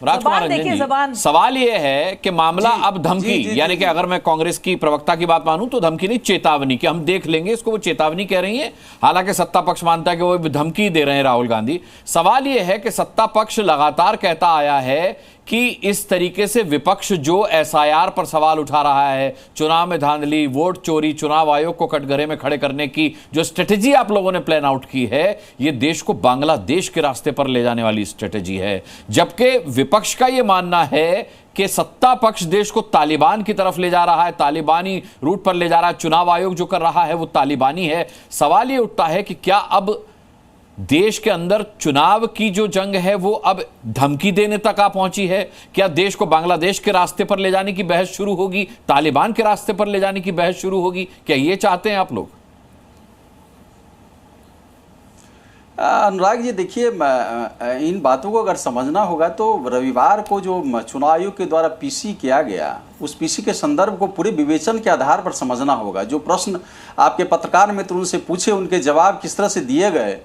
राजकुमार रंजन जी, सवाल यह है कि मामला अब धमकी, यानी कि अगर मैं कांग्रेस की प्रवक्ता की बात मानूं तो धमकी नहीं, चेतावनी, कि हम देख लेंगे इसको, वो चेतावनी कह रही है। हालांकि सत्ता पक्ष मानता है कि वो धमकी दे रहे हैं राहुल गांधी। सवाल यह है कि सत्ता पक्ष लगातार कहता आया है कि इस तरीके से विपक्ष जो एसआईआर पर सवाल उठा रहा है, चुनाव में धांधली, वोट चोरी, चुनाव आयोग को कटघरे में खड़े करने की जो स्ट्रेटेजी आप लोगों ने प्लान आउट की है, यह देश को बांग्लादेश के रास्ते पर ले जाने वाली स्ट्रेटेजी है। जबकि विपक्ष का यह मानना है कि सत्ता पक्ष देश को तालिबान की तरफ ले जा रहा है, तालिबानी रूट पर ले जा रहा है, चुनाव आयोग जो कर रहा है वो तालिबानी है। सवाल यह उठता है कि क्या अब देश के अंदर चुनाव की जो जंग है वो अब धमकी देने तक आ पहुंची है? क्या देश को बांग्लादेश के रास्ते पर ले जाने की बहस शुरू होगी, तालिबान के रास्ते पर ले जाने की बहस शुरू होगी? क्या ये चाहते हैं आप लोग? अनुराग जी, देखिए, इन बातों को अगर समझना होगा तो रविवार को जो चुनाव आयोग के द्वारा पीसी किया गया, उस पीसी के संदर्भ को पूरे विवेचन के आधार पर समझना होगा। जो प्रश्न आपके पत्रकार मित्र उनसे पूछे, उनके जवाब किस तरह से दिए गए,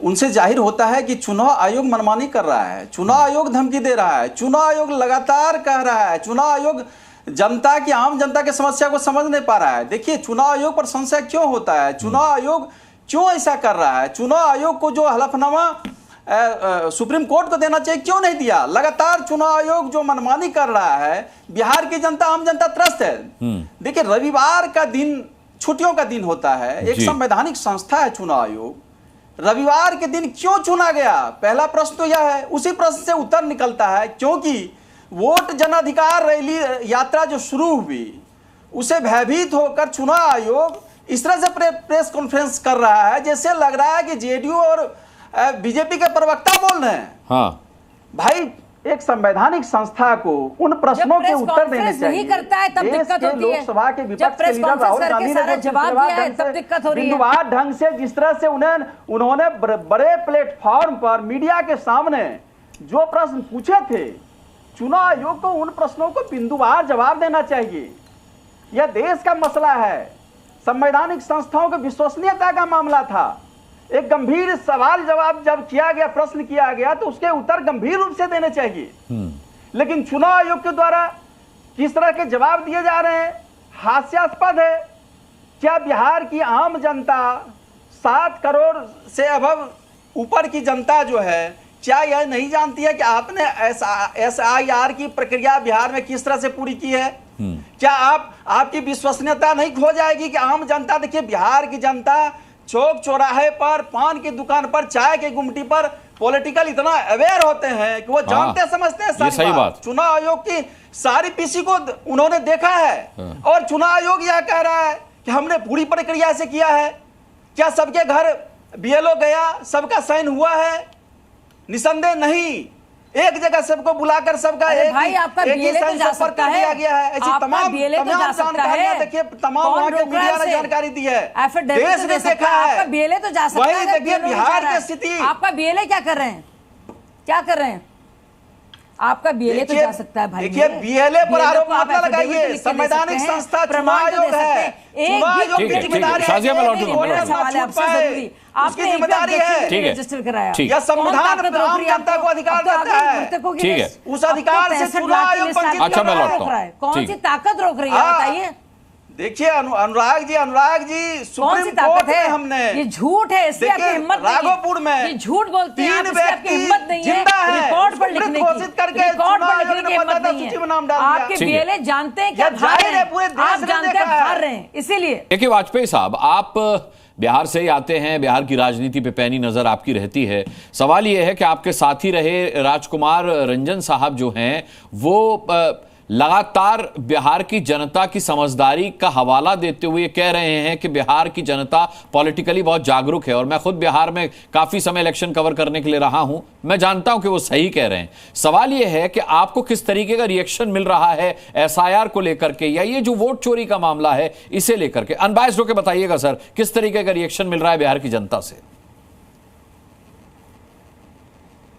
उनसे जाहिर होता है कि चुनाव आयोग मनमानी कर रहा है, चुनाव आयोग धमकी दे रहा है, चुनाव आयोग लगातार कह रहा है, चुनाव आयोग जनता की, आम जनता की समस्या को समझ नहीं पा रहा है। देखिए, चुनाव आयोग पर संशय क्यों होता है, चुनाव आयोग क्यों ऐसा कर रहा है, चुनाव आयोग को जो हलफनामा सुप्रीम कोर्ट को देना चाहिए क्यों नहीं दिया? लगातार चुनाव आयोग जो मनमानी कर रहा है, बिहार की जनता, आम जनता त्रस्त है। देखिए, रविवार का दिन छुट्टियों का दिन होता है, एक संवैधानिक संस्था है चुनाव आयोग। रविवार के दिन क्यों चुना गया? पहला प्रश्न तो यह है। उसी प्रश्न से उत्तर निकलता है क्योंकि वोट जन अधिकार रैली यात्रा जो शुरू हुई, उसे भयभीत होकर चुनाव आयोग इस तरह से प्रेस कॉन्फ्रेंस कर रहा है जैसे लग रहा है कि जेडीयू और बीजेपी के प्रवक्ता बोल रहे हैं। हाँ भाई, एक संवैधानिक संस्था को उन प्रश्नों के उत्तर देने चाहिए। नहीं करता है तब दिक्कत होती है। लोकसभा के विपक्ष के लीडर राहुल गांधी ने जवाब दिया है तब दिक्कत हो रही है। बिंदुवार ढंग से जिस तरह से उन्होंने बड़े प्लेटफॉर्म पर मीडिया के सामने जो प्रश्न पूछे थे, चुनाव आयोग को उन प्रश्नों को बिंदुवार जवाब देना चाहिए। यह देश का मसला है, संवैधानिक संस्थाओं की विश्वसनीयता का मामला था। एक गंभीर सवाल जवाब जब किया गया, प्रश्न किया गया, तो उसके उत्तर गंभीर रूप से देने चाहिए। लेकिन चुनाव आयोग के द्वारा किस तरह के जवाब दिए जा रहे हैं, हास्यास्पद है। क्या बिहार की आम जनता, 7 करोड़ से अभव ऊपर की जनता जो है, क्या यह नहीं जानती है कि आपने एसआईआर की प्रक्रिया बिहार में किस तरह से पूरी की है? क्या आपकी विश्वसनीयता नहीं खो जाएगी कि आम जनता, देखिए, बिहार की जनता चौक चौराहे पर, पान की दुकान पर, चाय की गुमटी पर पॉलिटिकल इतना अवेयर होते हैं कि वो जानते समझते हैं सारी सही बात। चुनाव आयोग की सारी पीसी को उन्होंने देखा है और चुनाव आयोग यह कह रहा है कि हमने पूरी प्रक्रिया से किया है। क्या सबके घर बीएलओ गया, सबका साइन हुआ है? निसंदेह नहीं। एक जगह सबको बुलाकर सबका भाई, आपका बीएलए तो जा सकता है, ऐसी तमाम जानकारियां, देखिए, तमाम वहां के मीडिया ने जानकारी दी है, देश ने देखा है। आपका बीएलए तो जा सकता है। वही देखिए बिहार की स्थिति। आपका बीएलए क्या कर रहे हैं, क्या कर रहे हैं? आपका बीएलए तो जा सकता है भाई। देखिए, बीएलए पर आरोप मत लगाइए, संवैधानिक संस्था चुनाव आयोग है, चुनाव आयोग की जिम्मेदारी है, उसकी जिम्मेदारी है, रजिस्टर कराया। यह संविधान आम जनता को अधिकार देता है, उस अधिकार से चुनाव आयोग वंचित अच्छा, मैं लौटता हूं। कौन सी ताकत रोक रही है बताइए? देखिए अनुराग जी, सुप्रीम कोर्ट में हमने, ये झूठ है, इससे आपकी हिम्मत नहीं है। राघोपुर में ये झूठ बोलते हैं, आपकी हिम्मत नहीं है रिकॉर्ड पर लिखने की, रिकॉर्ड पर लिखने की हिम्मत नहीं है। आपके बीएलए जानते हैं क्या हार रहे हैं, आप जानते हैं हार रहे हैं, इसीलिए। देखिए वाजपेयी साहब, आप बिहार से ही आते हैं, बिहार की राजनीति पे पैनी नजर आपकी रहती है। सवाल यह है कि आपके साथी रहे राजकुमार रंजन साहब जो हैं, वो लगातार बिहार की जनता की समझदारी का हवाला देते हुए कह रहे हैं कि बिहार की जनता पॉलिटिकली बहुत जागरूक है। और मैं खुद बिहार में काफी समय इलेक्शन कवर करने के लिए रहा हूं, मैं जानता हूं कि वो सही कह रहे हैं। सवाल यह है कि आपको किस तरीके का रिएक्शन मिल रहा है एसआईआर को लेकर के, या ये जो वोट चोरी का मामला है इसे लेकर के? अनबायस्ड होकर बताइएगा सर, किस तरीके का रिएक्शन मिल रहा है बिहार की जनता से?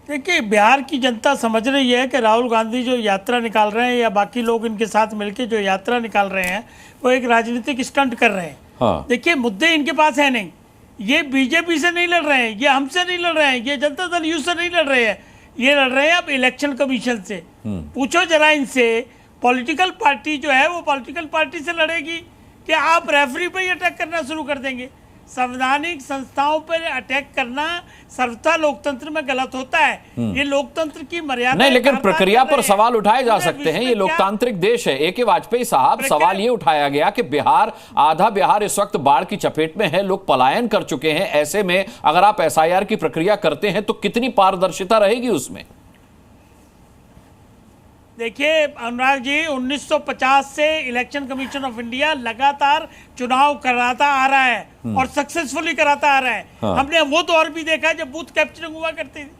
देखिए, बिहार की जनता समझ रही है कि राहुल गांधी जो यात्रा निकाल रहे हैं या बाकी लोग इनके साथ मिलकर जो यात्रा निकाल रहे हैं वो एक राजनीतिक स्टंट कर रहे हैं। हाँ। देखिए, मुद्दे इनके पास है नहीं, ये बीजेपी से नहीं लड़ रहे हैं, ये हमसे नहीं लड़ रहे हैं, ये जनता दल यू से नहीं लड़ रहे हैं, ये लड़ रहे हैं अब इलेक्शन कमीशन से। पूछो जरा इनसे, पॉलिटिकल पार्टी जो है वो पॉलिटिकल पार्टी से लड़ेगी कि आप रेफरी पे ही अटैक करना शुरू कर देंगे? संवैधानिक संस्थाओं पर अटैक करना सर्वथा लोकतंत्र में गलत होता है। ये लोकतंत्र की मर्यादा नहीं, लेकिन प्रक्रिया पर सवाल उठाए जा सकते हैं। ये लोकतांत्रिक देश है। ए.के. वाजपेयी साहब, सवाल ये उठाया गया कि बिहार, आधा बिहार इस वक्त बाढ़ की चपेट में है, लोग पलायन कर चुके हैं। ऐसे में अगर आप एसआईआर की प्रक्रिया करते हैं तो कितनी पारदर्शिता रहेगी उसमें? देखिए अनुराग जी, 1950 से इलेक्शन कमीशन ऑफ इंडिया लगातार चुनाव कराता आ रहा है और सक्सेसफुली कराता आ रहा है। हाँ। हमने वो दौर भी देखा है जब बूथ कैप्चरिंग हुआ करती थी,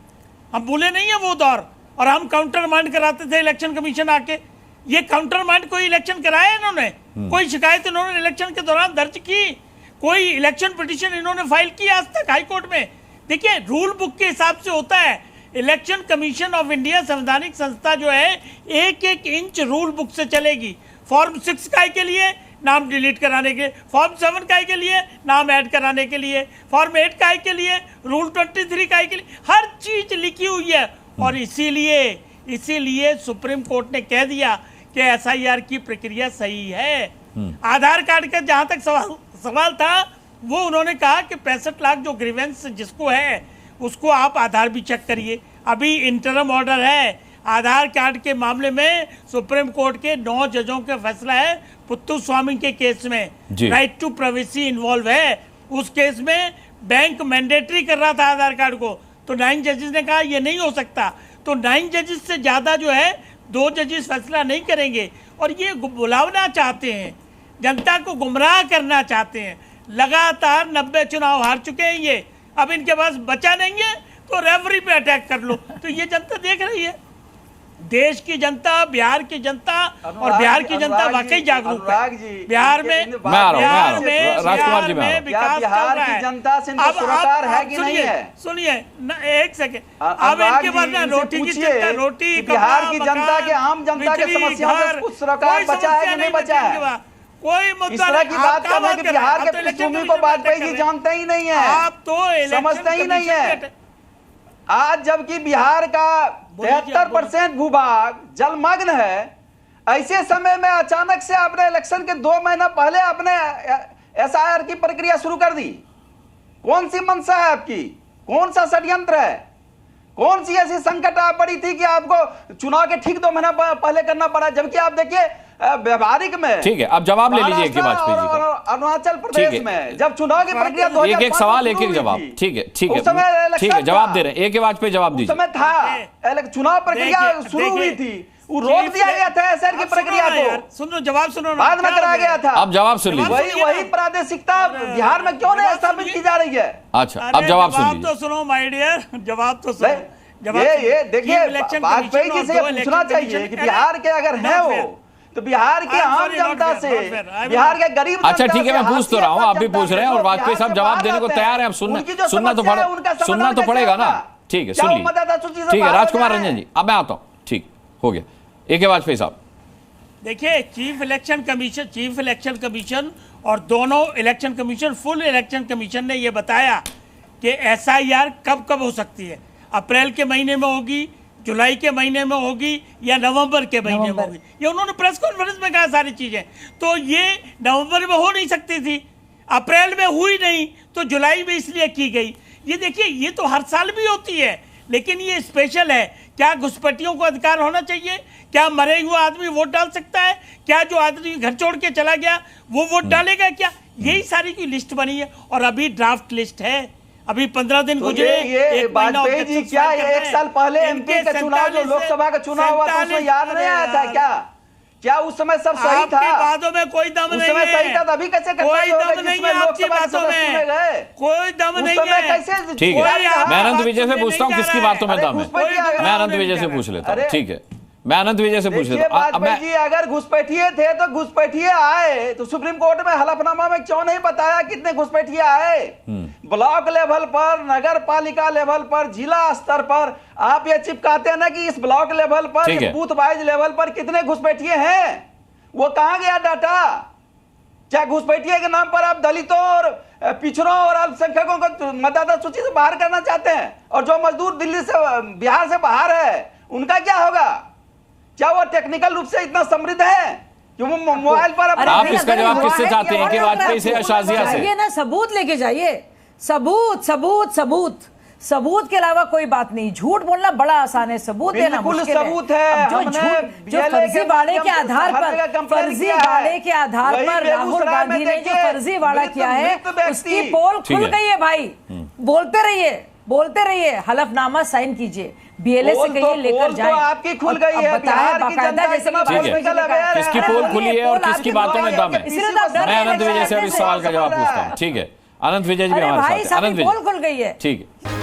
हम भूले नहीं है वो दौर, और हम काउंटर माइंड कराते थे इलेक्शन कमीशन आके। ये काउंटर माइंड कोई इलेक्शन कराया इन्होंने? कोई शिकायत इन्होंने इलेक्शन के दौरान दर्ज की? कोई इलेक्शन पिटीशन इन्होंने फाइल की आज तक हाई कोर्ट में? देखिए रूल बुक के हिसाब से होता है। इलेक्शन कमीशन ऑफ इंडिया संवैधानिक संस्था जो है एक एक इंच रूल बुक से चलेगी। फॉर्म 6 काय के लिए, नाम डिलीट कराने के लिए, फॉर्म 7 काय के लिए, नाम ऐड कराने के लिए, फॉर्म 8 काय के लिए, रूल 23 काय के लिए, हर चीज लिखी हुई है। और इसीलिए सुप्रीम कोर्ट ने कह दिया कि एसआईआर की प्रक्रिया सही है। आधार कार्ड का जहां तक सवाल था, वो उन्होंने कहा कि 65 लाख जो ग्रीवेंस जिसको है उसको आप आधार भी चेक करिए। अभी इंटरम ऑर्डर है आधार कार्ड के मामले में, सुप्रीम कोर्ट के 9 जजों का फैसला है पुत्तु स्वामी के केस में। राइट टू प्राइवेसी इन्वॉल्व है उस केस में। बैंक मैंडेटरी कर रहा था आधार कार्ड को, तो 9 जजेस ने कहा ये नहीं हो सकता। तो 9 जजेस से ज्यादा जो है 2 जजेस फैसला नहीं करेंगे। और ये बुलावना चाहते हैं, जनता को गुमराह करना चाहते हैं। लगातार 90 चुनाव हार चुके हैं ये, अब इनके पास बचा नहीं है तो रेफरी पे अटैक कर लो। तो ये जनता देख रही है, देश की जनता, बिहार की जनता, और बिहार की जनता वाकई जागरूक है। बिहार में राजकुमार जी में बिहार की जनता से सरोकार है कि नहीं है? सुनिए एक सेकेंड, अब इनके पास ना रोटी की चिंता, रोटी, बिहार की जनता के, आम जनता के समस्या से कुछ सरोकार बचा है कि नहीं बचा है? कोई मुद्दा इस तरह की बात करने के बिहार के पृष्ठभूमि को वाजपेयी जी जानते ही नहीं है, आप तो समझते ही नहीं है। आज जबकि बिहार का 73% भूभाग जलमग्न है, ऐसे समय में अचानक से आपने इलेक्शन के 2 महीना पहले आपने एसआईआर की प्रक्रिया शुरू कर दी। कौन सी मंशा है आपकी? कौन सा षड्यंत्र है? कौन सी ऐसी संकट आ पड़ी थी कि आपको चुनाव के ठीक 2 महीना पहले करना पड़ा? जबकि आप देखिए व्यवहारिक में, ठीक है, अब जवाब ले लीजिए वाजपेयी जी का। अरुणाचल प्रदेश में जब चुनाव की प्रक्रिया 2005 एक सवाल एक जवाब, ठीक है ठीक है, जवाब दे रहे हैं। ए.के. वाजपेयी जवाब दीजिए। समय था चुनाव प्रक्रिया शुरू हुई थी, वो रोक दिया गया था एसआईआर की प्रक्रिया को। सुनो जवाब सुनो, बाद में कराया गया था। अब जवाब सुन लीजिए। वही प्रादेशिकता बिहार में क्यों नहीं स्थापित की जा रही है? अच्छा अब जवाब सुन लीजिए। तो सुनो माय डियर, जवाब तो सुनो। ये देखिए, वाजपेयी जी से पूछना चाहिए कि बिहार के अगर है वो, तो बिहार के आम जनता से, बिहार के गरीब, अच्छा ठीक है, मैं पूछ तो रहा हूँ, आप भी पूछ रहे हैं और वाजपेयी साहब जवाब देने को तैयार हैं। अब सुनना तो पड़ेगा ना। ठीक है, सुन लीजिए। ठीक है राजकुमार रंजन जी, अब मैं आता हूँ। ठीक हो गया। ए.के. वाजपेयी साहब देखिए, चीफ इलेक्शन कमीशन और दोनों election commission, full election commission ने यह बताया कि एसआईआर कब कब हो सकती है। अप्रैल के महीने में होगी, जुलाई के महीने में होगी, या नवंबर के महीने में होगी। ये उन्होंने प्रेस कॉन्फ्रेंस में कहा सारी चीजें। तो ये नवंबर में हो नहीं सकती थी, अप्रैल में हुई नहीं, तो जुलाई में इसलिए की गई। ये देखिए, ये तो हर साल भी होती है, लेकिन ये स्पेशल है। क्या घुसपैठियों को अधिकार होना चाहिए? क्या मरे हुआ आदमी वोट डाल सकता है? क्या जो आदमी घर छोड़ के चला गया वो वोट डालेगा क्या? यही सारी की लिस्ट बनी है और अभी ड्राफ्ट लिस्ट है। अभी 15 दिन गुजरे। ये वाजपेयी जी क्या 1 साल पहले एमपी का चुनाव, जो लोकसभा का चुनाव हुआ था, उसमें याद नहीं आया था क्या उस समय सब सही था? बातों में कोई दम नहीं है। सही था, अभी कैसे कोई दम नहीं है आपकी बातों में, कोई दम नहीं है। ठीक है, मैं अनंत विजय से पूछता हूँ किसकी बातों में दम है। मैं अनंत विजय से पूछ लेता हूँ। ठीक है, मैं अनंत विजय से पूछ लेता हूँ। वाजपेयी जी अगर घुसपैठिए थे तो घुसपैठिए आए तो सुप्रीम कोर्ट में हलफनामा में क्यों नहीं बताया कितने घुसपैठिए आए? ब्लॉक लेवल पर, नगर पालिका लेवल पर, जिला स्तर पर आप ये चिपकाते हैं ना कि इस ब्लॉक लेवल पर, बूथ वाइज लेवल पर कितने घुसपैठिए हैं। वो कहां गया डाटा? चाहे घुसपैठिया के नाम पर आप दलितों और पिछड़ों और अल्पसंख्यकों को मतदाता सूची से बाहर करना चाहते हैं, और जो मजदूर दिल्ली से बिहार से बाहर है उनका क्या होगा? क्या वो टेक्निकल रूप से इतना समृद्ध है कि वो मोबाइल पर आप इसका जवाब किससे चाहते हैं, कि वाजपेयी से या शाजिया से? ये ना सबूत लेके जाइए, सबूत सबूत सबूत, सबूत के अलावा कोई बात नहीं। झूठ बोलना बड़ा आसान है, सबूत देना मुश्किल है। सबूत है। जो फर्जीवाड़े के आधार पर, फर्जीवाड़े के आधार पर राहुल गांधी ने जो फर्जीवाड़ा किया है उसकी पोल खुल गई है भाई। बोलते रहिए, बोलते रहिए, हलफनामा साइन कीजिए, बीएलए से कहिए लेकर जाए। आपकी खुल गई है, बताया बाकायदा, जैसे किसकी पोल खुली है और किसकी बातों में दम है। मैं अनंत विजय से इस सवाल का जवाब पूछता हूँ। ठीक है, अनंत विजय जी भी हमारे साथ हैं। अनंत विजय, खुल गई है। ठीक है।